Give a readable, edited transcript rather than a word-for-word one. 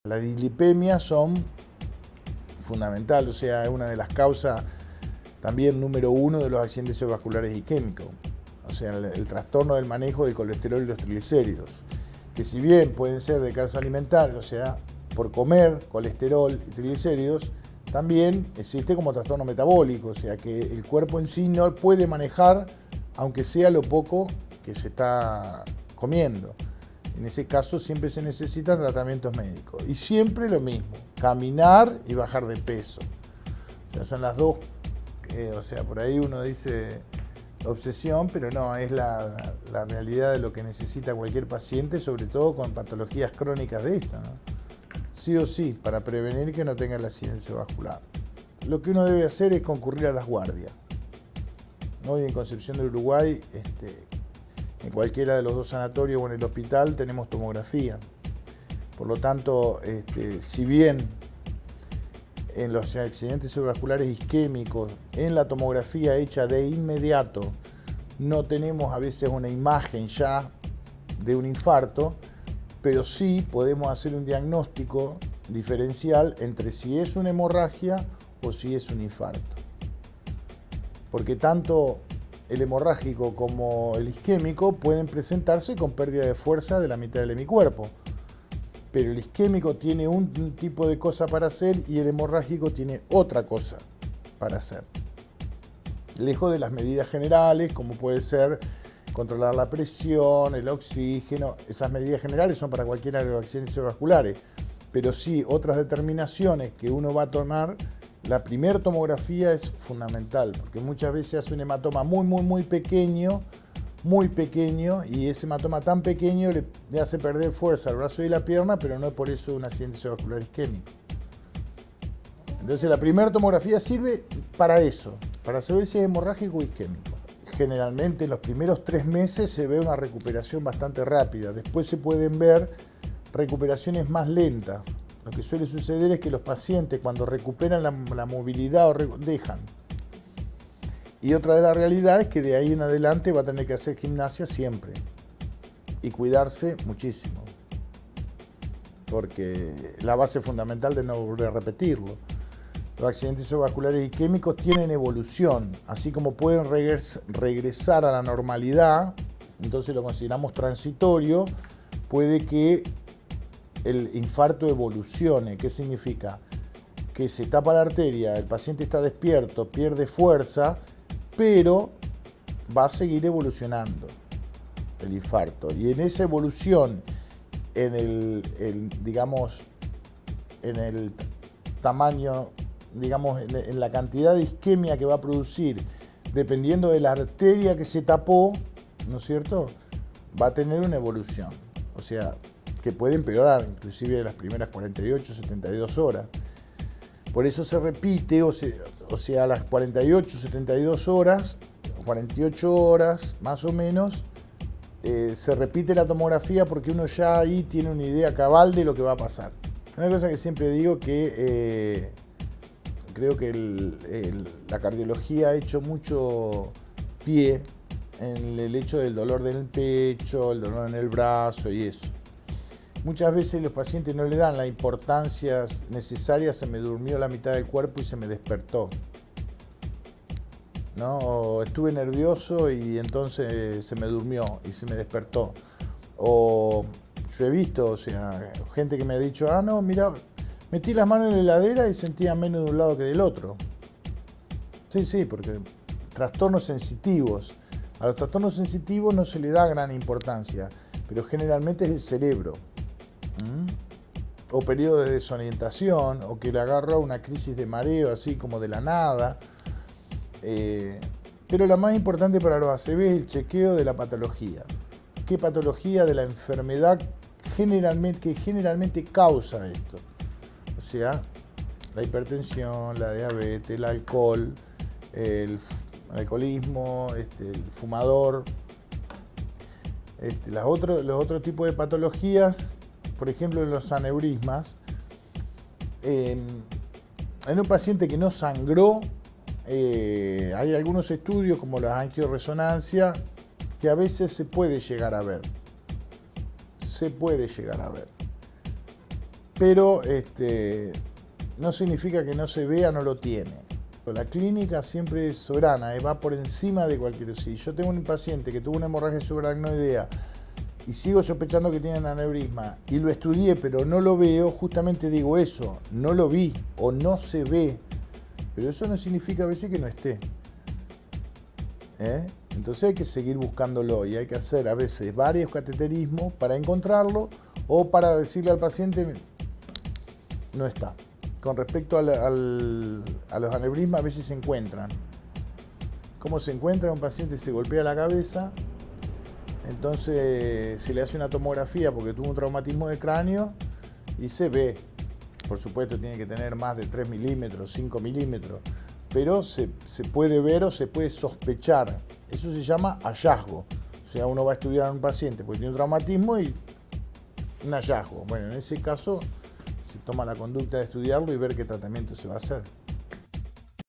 Las dislipemias son fundamentales, o sea, es una de las causas también número uno de los accidentes cerebrovasculares isquémicos. O sea, el trastorno del manejo del colesterol y los triglicéridos, que si bien pueden ser de causa alimentaria, o sea, por comer colesterol y triglicéridos, también existe como trastorno metabólico, o sea, que el cuerpo en sí no puede manejar, aunque sea lo poco que se está comiendo. En ese caso siempre se necesitan tratamientos médicos. Y siempre lo mismo, caminar y bajar de peso. O sea, son las dos, o sea, por ahí uno dice obsesión, pero no, es la realidad de lo que necesita cualquier paciente, sobre todo con patologías crónicas de esta, ¿no? Sí o sí, para prevenir que no tenga el accidente cerebrovascular. Lo que uno debe hacer es concurrir a las guardias. Hoy en Concepción del Uruguay, en cualquiera de los dos sanatorios o en el hospital tenemos tomografía. Por lo tanto, si bien en los accidentes cerebrovasculares isquémicos, en la tomografía hecha de inmediato, no tenemos a veces una imagen ya de un infarto, pero sí podemos hacer un diagnóstico diferencial entre si es una hemorragia o si es un infarto. Porque tanto el hemorrágico como el isquémico pueden presentarse con pérdida de fuerza de la mitad del hemicuerpo. Pero el isquémico tiene un tipo de cosa para hacer y el hemorrágico tiene otra cosa para hacer. Lejos de las medidas generales, como puede ser controlar la presión, el oxígeno, esas medidas generales son para cualquiera de los accidentes cerebrovasculares. Pero sí, otras determinaciones que uno va a tomar, la primera tomografía es fundamental, porque muchas veces hace un hematoma muy pequeño, y ese hematoma tan pequeño le hace perder fuerza al brazo y la pierna, pero no es por eso un accidente cerebrovascular isquémico. Entonces la primera tomografía sirve para eso, para saber si es hemorrágico o isquémico. Generalmente en los primeros 3 meses se ve una recuperación bastante rápida, después se pueden ver recuperaciones más lentas. Lo que suele suceder es que los pacientes cuando recuperan la movilidad dejan. Y otra de las realidades es que de ahí en adelante va a tener que hacer gimnasia siempre y cuidarse muchísimo, porque la base fundamental de no volver a repetirlo. Los accidentes cerebrovasculares isquémicos tienen evolución, así como pueden regresar a la normalidad, entonces lo consideramos transitorio, puede que el infarto evolucione. ¿Qué significa? Que se tapa la arteria, el paciente está despierto, pierde fuerza, pero va a seguir evolucionando el infarto. Y en esa evolución, en el tamaño, digamos, en la cantidad de isquemia que va a producir, dependiendo de la arteria que se tapó, ¿no es cierto?, va a tener una evolución. O sea, que puede empeorar, inclusive en las primeras 48, 72 horas. Por eso se repite, o sea, a las 48, 72 horas, 48 horas más o menos, se repite la tomografía porque uno ya ahí tiene una idea cabal de lo que va a pasar. Una cosa que siempre digo que creo que la cardiología ha hecho mucho pie en el hecho del dolor del pecho, el dolor en el brazo y eso. Muchas veces los pacientes no le dan la importancia necesaria, se me durmió la mitad del cuerpo y se me despertó, ¿no? O estuve nervioso y entonces se me durmió y se me despertó. O yo he visto, o sea, gente que me ha dicho, no, mira, metí las manos en la heladera y sentía menos de un lado que del otro. Sí, porque trastornos sensitivos. A los trastornos sensitivos no se le da gran importancia, pero generalmente es el cerebro. O periodo de desorientación, o que le agarra una crisis de mareo así como de la nada. Pero la más importante para los ACV es el chequeo de la patología. ¿Qué patología de la enfermedad que generalmente causa esto? O sea, la hipertensión, la diabetes, el alcohol, el alcoholismo, el fumador, los otros tipos de patologías. Por ejemplo, en los aneurismas, en un paciente que no sangró, hay algunos estudios como la angioresonancia que a veces se puede llegar a ver. pero no significa que no se vea, no lo tiene. La clínica siempre es soberana, va por encima de cualquier... Si yo tengo un paciente que tuvo una hemorragia subaracnoidea y sigo sospechando que tiene aneurisma y lo estudié pero no lo veo, justamente digo eso, no lo vi o no se ve, pero eso no significa a veces que no esté. Entonces hay que seguir buscándolo y hay que hacer a veces varios cateterismos para encontrarlo o para decirle al paciente no está. Con respecto a los aneurismas, a veces se encuentran. ¿Cómo se encuentra? Un paciente se golpea la cabeza, entonces se le hace una tomografía porque tuvo un traumatismo de cráneo y se ve. Por supuesto tiene que tener más de 3 milímetros, 5 milímetros, pero se puede ver o se puede sospechar. Eso se llama hallazgo. O sea, uno va a estudiar a un paciente porque tiene un traumatismo y un hallazgo. Bueno, en ese caso se toma la conducta de estudiarlo y ver qué tratamiento se va a hacer.